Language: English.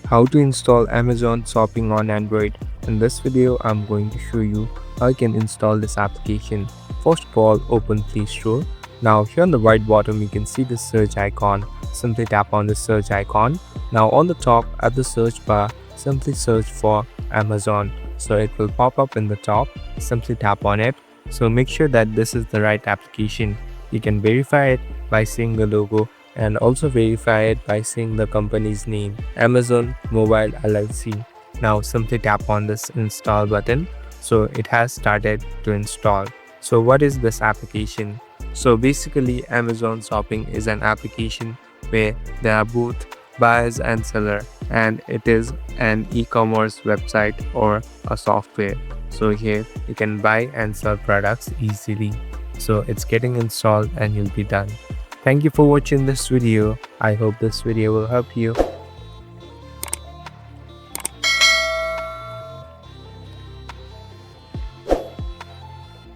How to install Amazon Shopping on Android. In this video, I'm going to show you how you can install this application. First of all, open Play Store. Now here on the right bottom, you can see the search icon. Simply tap on the search icon. Now on the top at the search bar, simply search for Amazon. So it will pop up in the top. Simply tap on it. So make sure that this is the right application. You can verify it by seeing the logo and also verify it by seeing the company's name, Amazon Mobile LLC. Now simply tap on this install button. So it has started to install. So what is this application? So basically Amazon Shopping is an application where there are both buyers and seller, and it is an e-commerce website or a software. So here you can buy and sell products easily. So it's getting installed and you'll be done. Thank you for watching this video. I hope this video will help you.